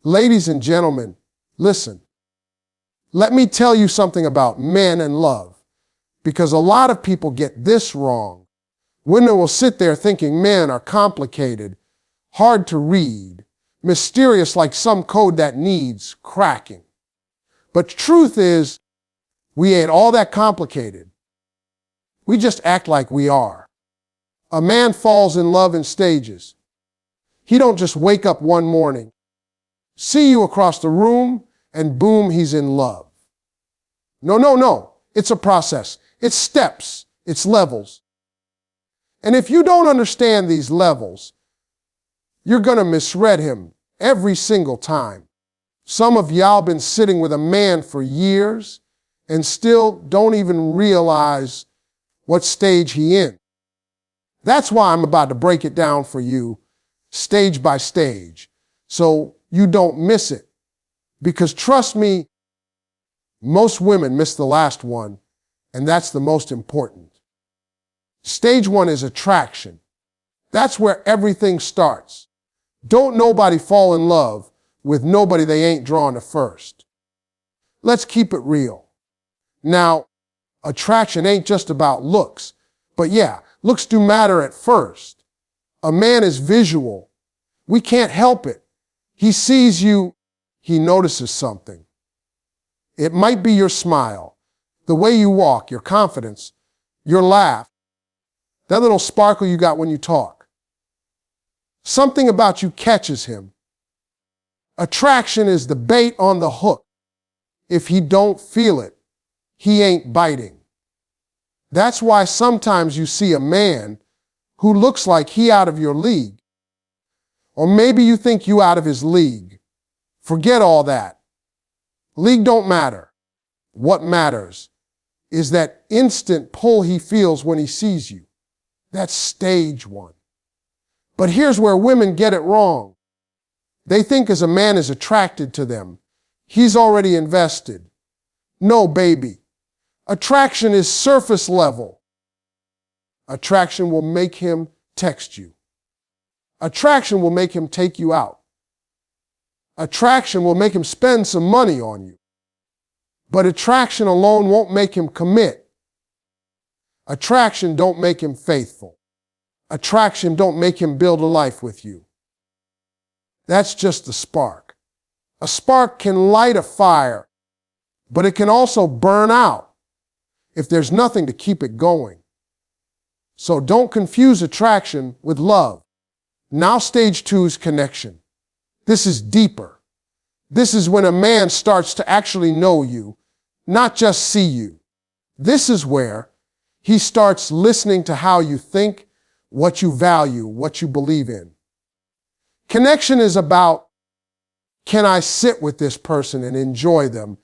Ladies and gentlemen, listen. Let me tell you something about men and love, because a lot of people get this wrong. Women will sit there thinking men are complicated, hard to read, mysterious like some code that needs cracking. But truth is, we ain't all that complicated. We just act like we are. A man falls in love in stages. He don't just wake up one morning, see you across the room, and boom, he's in love. No. It's a process. It's steps. It's levels. And if you don't understand these levels, you're going to misread him every single time. Some of y'all been sitting with a man for years and still don't even realize what stage he in. That's why I'm about to break it down for you stage by stage so you don't miss it. Because trust me, most women miss the last one, and that's the most important. Stage 1 is attraction. That's where everything starts. Don't nobody fall in love with nobody they ain't drawn to first. Let's keep it real. Now, attraction ain't just about looks, but yeah, looks do matter at first. A man is visual. We can't help it. He sees you, he notices something. It might be your smile, the way you walk, your confidence, your laugh, that little sparkle you got when you talk. Something about you catches him. Attraction is the bait on the hook. If he don't feel it, he ain't biting. That's why sometimes you see a man who looks like he out of your league. Or maybe you think you out of his league. Forget all that. League don't matter. What matters is that instant pull he feels when he sees you. That's stage 1. But here's where women get it wrong. They think as a man is attracted to them, he's already invested. No, baby. Attraction is surface level. Attraction will make him text you. Attraction will make him take you out. Attraction will make him spend some money on you. But attraction alone won't make him commit. Attraction don't make him faithful. Attraction don't make him build a life with you. That's just the spark. A spark can light a fire, but it can also burn out if there's nothing to keep it going. So don't confuse attraction with love. Now stage 2 is connection. This is deeper. This is when a man starts to actually know you, not just see you. This is where he starts listening to how you think, what you value, what you believe in. Connection is about, can I sit with this person and enjoy them,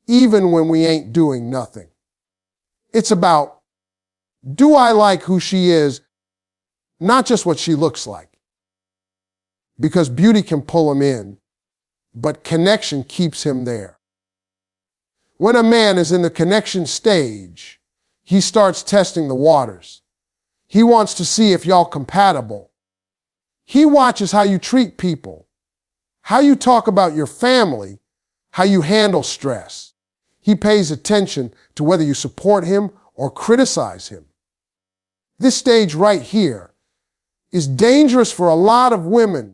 even when we ain't doing nothing? It's about, do I like who she is, not just what she looks like? Because beauty can pull him in, but connection keeps him there. When a man is in the connection stage, he starts testing the waters. He wants to see if y'all compatible. He watches how you treat people, how you talk about your family, how you handle stress. He pays attention to whether you support him or criticize him. This stage right here is dangerous for a lot of women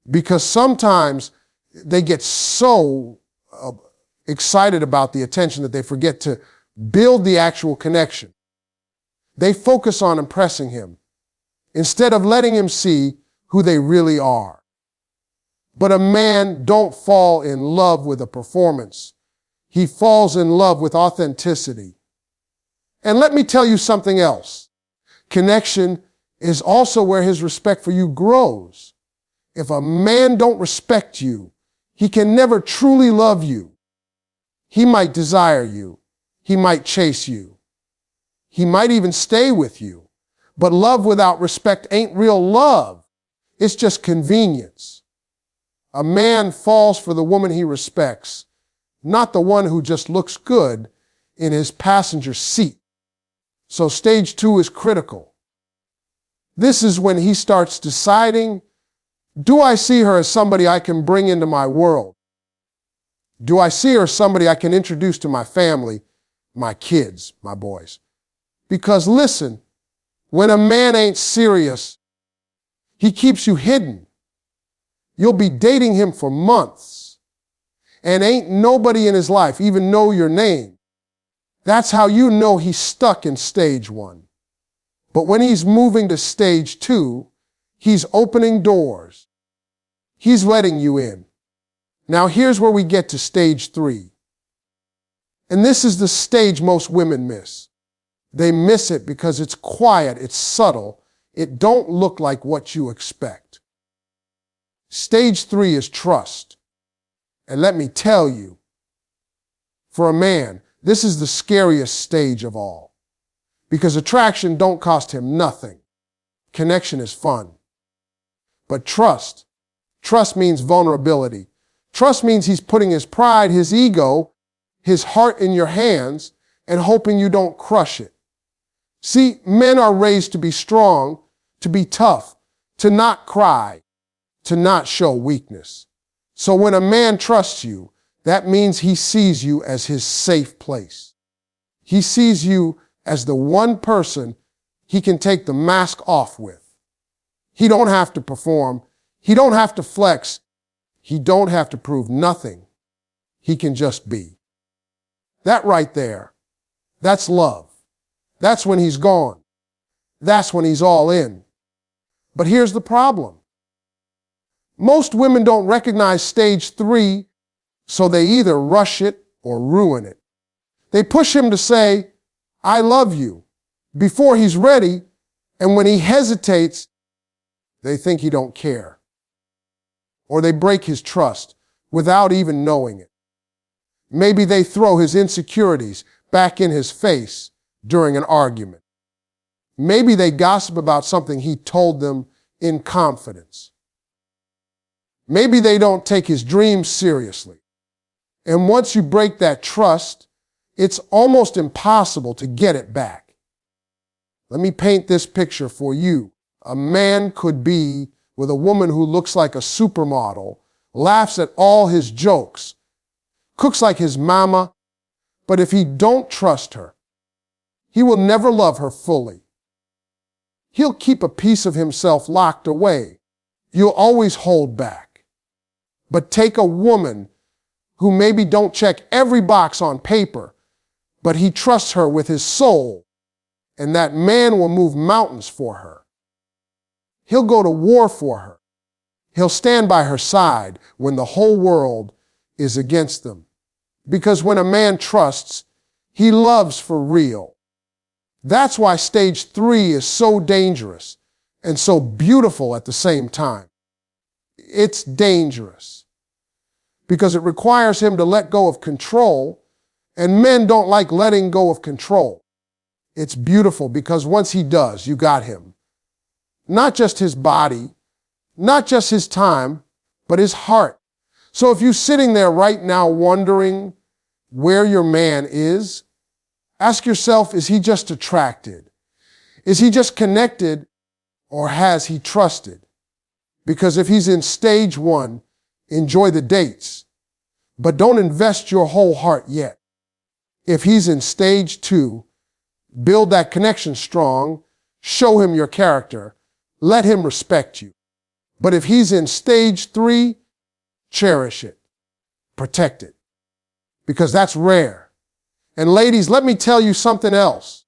because sometimes they get so excited about the attention that they forget to build the actual connection. They focus on impressing him instead of letting him see who they really are. But a man don't fall in love with a performance. He falls in love with authenticity. And let me tell you something else. Connection is also where his respect for you grows. If a man don't respect you, he can never truly love you. He might desire you. He might chase you. He might even stay with you. But love without respect ain't real love. It's just convenience. A man falls for the woman he respects, not the one who just looks good in his passenger seat. So stage 2 is critical. This is when he starts deciding Do I see her as somebody I can bring into my world? Do I see her as somebody I can introduce to my family, my kids, my boys? Because listen, when a man ain't serious, he keeps you hidden. You'll be dating him for months, and ain't nobody in his life even know your name. That's how you know he's stuck in stage 1. But when he's moving to stage 2, he's opening doors. He's letting you in. Now here's where we get to stage 3. And this is the stage most women miss. They miss it because it's quiet, it's subtle, it don't look like what you expect. Stage 3 is trust. And let me tell you, for a man, this is the scariest stage of all. Because attraction don't cost him nothing. Connection is fun. But trust means vulnerability. Trust means he's putting his pride, his ego, his heart in your hands and hoping you don't crush it. See, men are raised to be strong, to be tough, to not cry, to not show weakness. So when a man trusts you, that means he sees you as his safe place. He sees you as the one person he can take the mask off with. He don't have to perform. He don't have to flex. He don't have to prove nothing. He can just be. That right there, that's love. That's when he's gone. That's when he's all in. But here's the problem. Most women don't recognize stage 3, so they either rush it or ruin it. They push him to say, I love you, before he's ready, and when he hesitates, they think he don't care. Or they break his trust without even knowing it. Maybe they throw his insecurities back in his face during an argument. Maybe they gossip about something he told them in confidence. Maybe they don't take his dreams seriously. And once you break that trust, it's almost impossible to get it back. Let me paint this picture for you. A man could be with a woman who looks like a supermodel, laughs at all his jokes, cooks like his mama, but if he don't trust her, he will never love her fully. He'll keep a piece of himself locked away. You'll always hold back. But take a woman who maybe don't check every box on paper, but he trusts her with his soul, and that man will move mountains for her. He'll go to war for her. He'll stand by her side when the whole world is against them. Because when a man trusts, he loves for real. That's why stage 3 is so dangerous and so beautiful at the same time. It's dangerous because it requires him to let go of control, and men don't like letting go of control. It's beautiful because once he does, you got him. Not just his body, not just his time, but his heart. So if you're sitting there right now wondering where your man is, ask yourself, is he just attracted? Is he just connected, or has he trusted? Because if he's in stage 1, enjoy the dates, but don't invest your whole heart yet. If he's in stage 2, build that connection strong, show him your character, let him respect you. But if he's in stage 3, cherish it, protect it, because that's rare. And ladies, let me tell you something else.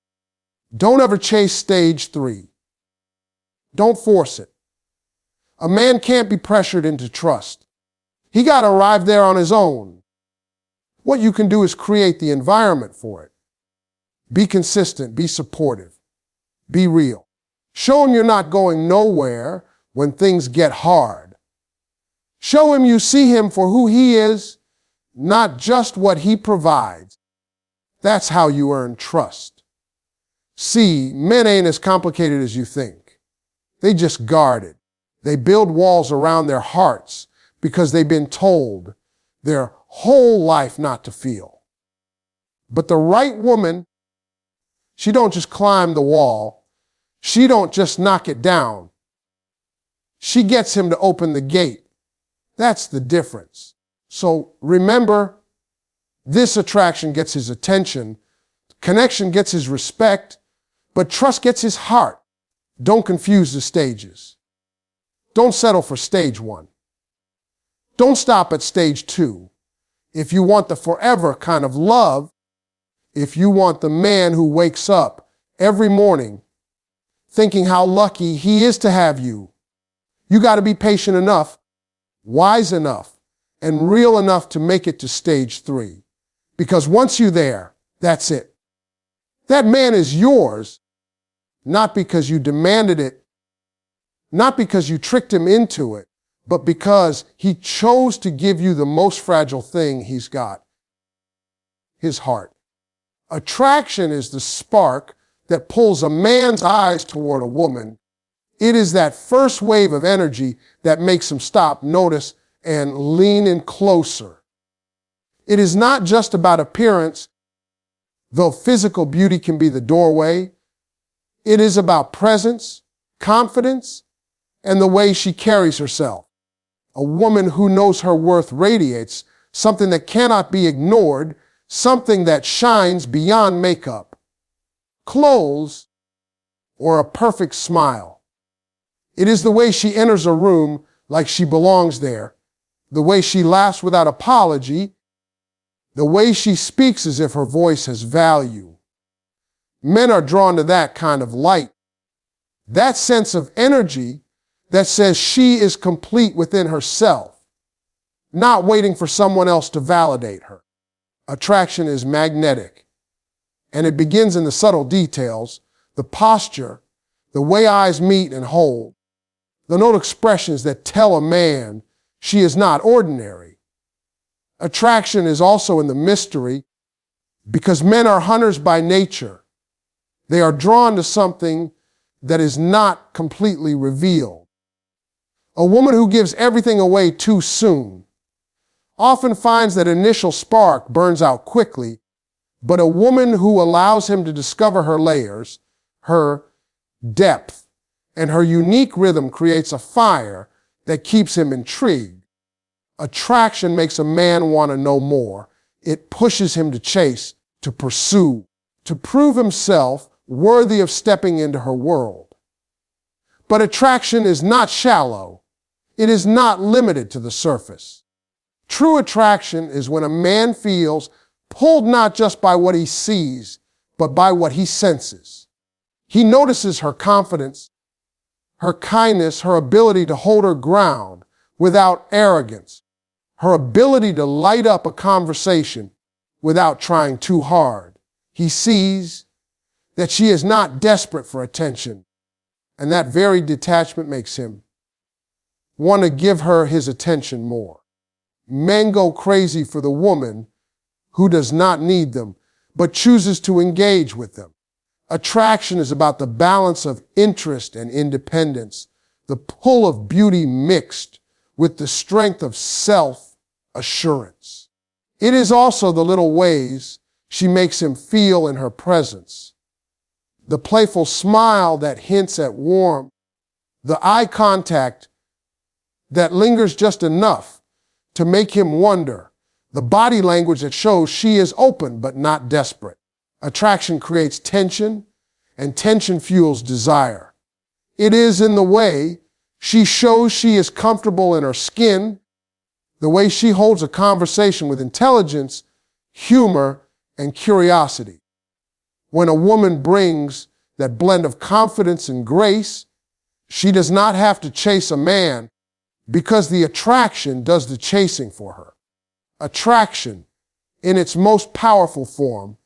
Don't ever chase stage 3. Don't force it. A man can't be pressured into trust. He got to arrive there on his own. What you can do is create the environment for it. Be consistent, be supportive, be real. Show him you're not going nowhere when things get hard. Show him you see him for who he is, not just what he provides. That's how you earn trust. See, men ain't as complicated as you think. They just guard it. They build walls around their hearts because they've been told their whole life not to feel. But the right woman, she don't just climb the wall. She don't just knock it down. She gets him to open the gate. That's the difference. So remember, this attraction gets his attention, connection gets his respect, but trust gets his heart. Don't confuse the stages. Don't settle for stage 1. Don't stop at stage 2. If you want the forever kind of love, if you want the man who wakes up every morning thinking how lucky he is to have you, you got to be patient enough, wise enough, and real enough to make it to stage 3. Because once you're there, that's it. That man is yours, not because you demanded it, not because you tricked him into it, but because he chose to give you the most fragile thing he's got, his heart. Attraction is the spark that pulls a man's eyes toward a woman. It is that first wave of energy that makes him stop, notice, and lean in closer. It is not just about appearance, though physical beauty can be the doorway. It is about presence, confidence, and the way she carries herself. A woman who knows her worth radiates something that cannot be ignored, something that shines beyond makeup, clothes, or a perfect smile. It is the way she enters a room like she belongs there, the way she laughs without apology, the way she speaks as if her voice has value. Men are drawn to that kind of light, that sense of energy that says she is complete within herself, not waiting for someone else to validate her. Attraction is magnetic, and it begins in the subtle details, the posture, the way eyes meet and hold, the note expressions that tell a man she is not ordinary. Attraction is also in the mystery, because men are hunters by nature. They are drawn to something that is not completely revealed. A woman who gives everything away too soon often finds that initial spark burns out quickly, but a woman who allows him to discover her layers, her depth, and her unique rhythm creates a fire that keeps him intrigued. Attraction makes a man want to know more. It pushes him to chase, to pursue, to prove himself worthy of stepping into her world. But attraction is not shallow. It is not limited to the surface. True attraction is when a man feels pulled not just by what he sees, but by what he senses. He notices her confidence, her kindness, her ability to hold her ground without arrogance, her ability to light up a conversation without trying too hard. He sees that she is not desperate for attention, and that very detachment makes him want to give her his attention more. Men go crazy for the woman who does not need them, but chooses to engage with them. Attraction is about the balance of interest and independence, the pull of beauty mixed with the strength of self-assurance. It is also the little ways she makes him feel in her presence, the playful smile that hints at warmth, the eye contact that lingers just enough to make him wonder, the body language that shows she is open but not desperate. Attraction creates tension, and tension fuels desire. It is in the way she shows she is comfortable in her skin, the way she holds a conversation with intelligence, humor, and curiosity. When a woman brings that blend of confidence and grace, she does not have to chase a man because the attraction does the chasing for her. Attraction, in its most powerful form,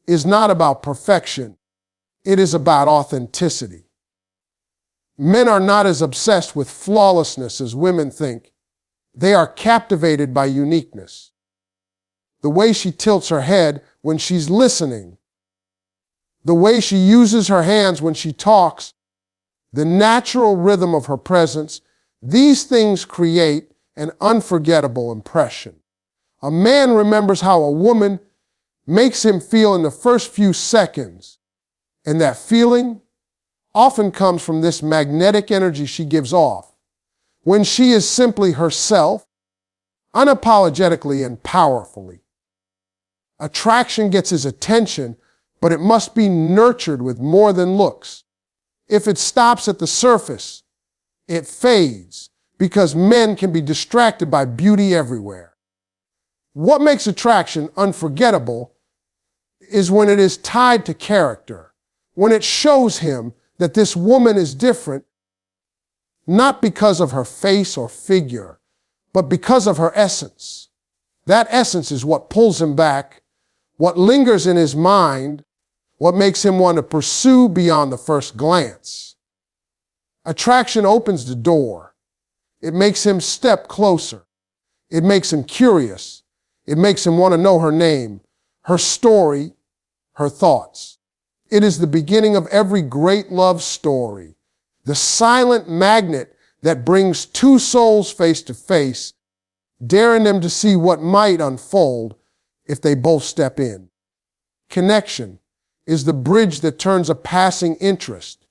is not about perfection. It is about authenticity. Men are not as obsessed with flawlessness as women think. They are captivated by uniqueness. The way she tilts her head when she's listening, the way she uses her hands when she talks, the natural rhythm of her presence, these things create an unforgettable impression. A man remembers how a woman makes him feel in the first few seconds, and that feeling often comes from this magnetic energy she gives off. when she is simply herself, unapologetically and powerfully. Attraction gets his attention, but it must be nurtured with more than looks. If it stops at the surface, it fades because men can be distracted by beauty everywhere. What makes attraction unforgettable is when it is tied to character, when it shows him that this woman is different, not because of her face or figure, but because of her essence. That essence is what pulls him back, what lingers in his mind, what makes him want to pursue beyond the first glance. Attraction opens the door. It makes him step closer. It makes him curious. It makes him want to know her name, her story, her thoughts. It is the beginning of every great love story, the silent magnet that brings two souls face to face, daring them to see what might unfold if they both step in. Connection is the bridge that turns a passing interest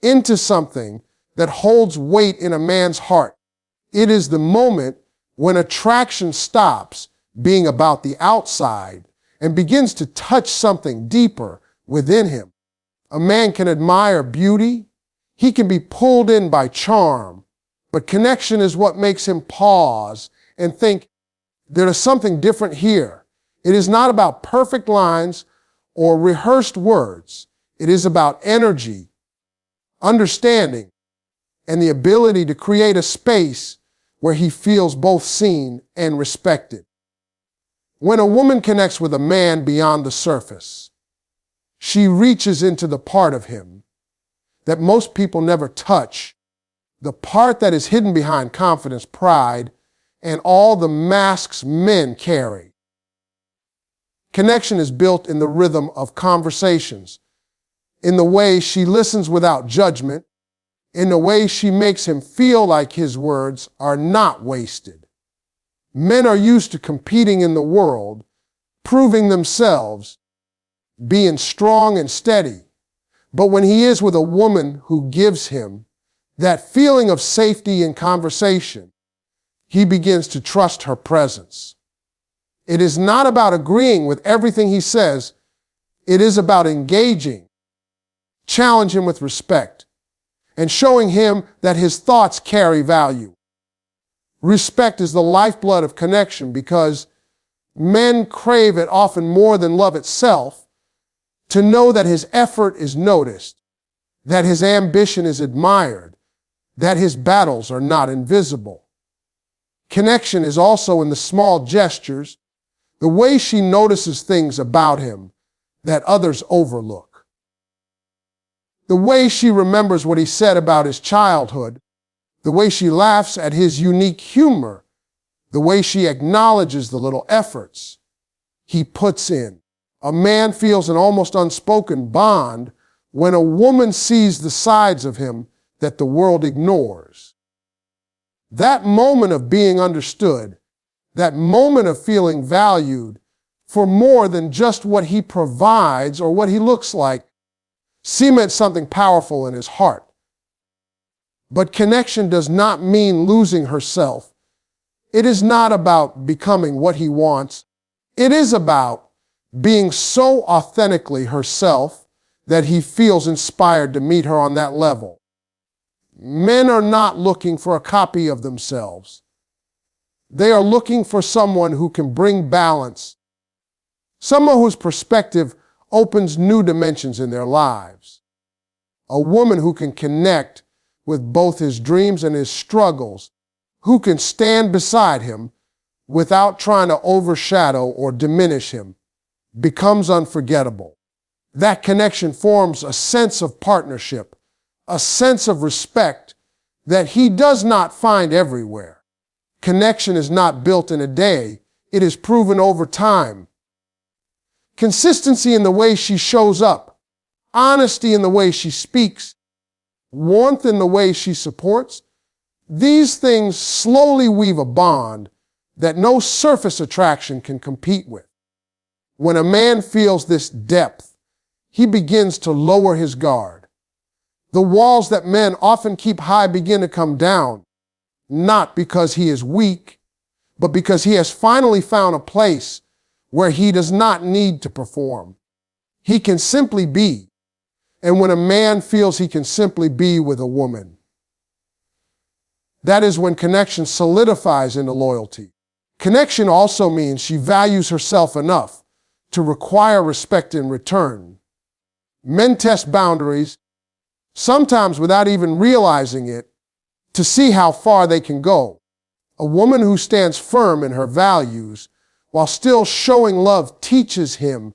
into something that holds weight in a man's heart. It is the moment when attraction stops being about the outside and begins to touch something deeper within him. A man can admire beauty. He can be pulled in by charm, but connection is what makes him pause and think, there is something different here. It is not about perfect lines or rehearsed words. It is about energy, understanding, and the ability to create a space where he feels both seen and respected. When a woman connects with a man beyond the surface, she reaches into the part of him that most people never touch, the part that is hidden behind confidence, pride, and all the masks men carry. Connection is built in the rhythm of conversations, in the way she listens without judgment, in the way she makes him feel like his words are not wasted. Men are used to competing in the world, proving themselves, being strong and steady. But when he is with a woman who gives him that feeling of safety in conversation, he begins to trust her presence. It is not about agreeing with everything he says. It is about engaging, challenging him with respect, and showing him that his thoughts carry value. Respect is the lifeblood of connection because men crave it often more than love itself, to know that his effort is noticed, that his ambition is admired, that his battles are not invisible. Connection is also in the small gestures, the way she notices things about him that others overlook. The way she remembers what he said about his childhood, the way she laughs at his unique humor, the way she acknowledges the little efforts he puts in. A man feels an almost unspoken bond when a woman sees the sides of him that the world ignores. That moment of being understood, that moment of feeling valued for more than just what he provides or what he looks like, cements something powerful in his heart. But connection does not mean losing herself. It is not about becoming what he wants. It is about being so authentically herself that he feels inspired to meet her on that level. Men are not looking for a copy of themselves. They are looking for someone who can bring balance, someone whose perspective opens new dimensions in their lives, a woman who can connect with both his dreams and his struggles, who can stand beside him without trying to overshadow or diminish him, becomes unforgettable. That connection forms a sense of partnership, a sense of respect that he does not find everywhere. Connection is not built in a day. It is proven over time. Consistency in the way she shows up, honesty in the way she speaks, warmth in the way she supports, these things slowly weave a bond that no surface attraction can compete with. When a man feels this depth, he begins to lower his guard. The walls that men often keep high begin to come down. not because he is weak, but because he has finally found a place where he does not need to perform. He can simply be. And when a man feels he can simply be with a woman, that is when connection solidifies into loyalty. Connection also means she values herself enough to require respect in return. Men test boundaries, sometimes without even realizing it, to see how far they can go. A woman who stands firm in her values while still showing love teaches him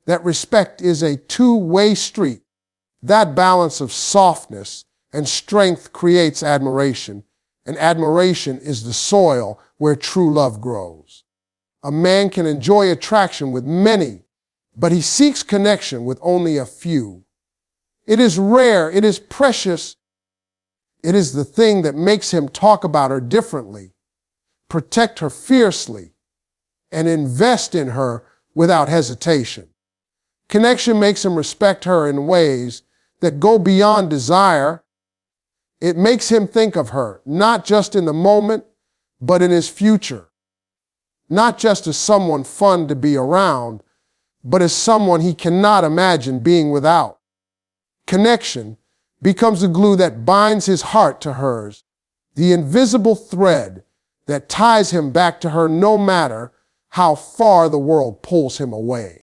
that respect is a two-way street. That balance of softness and strength creates admiration, and admiration is the soil where true love grows. A man can enjoy attraction with many, but he seeks connection with only a few. It is rare, it is precious, it is the thing that makes him talk about her differently, protect her fiercely, and invest in her without hesitation. Connection makes him respect her in ways that go beyond desire. It makes him think of her, not just in the moment, but in his future. Not just as someone fun to be around, but as someone he cannot imagine being without. Connection becomes the glue that binds his heart to hers, the invisible thread that ties him back to her no matter how far the world pulls him away.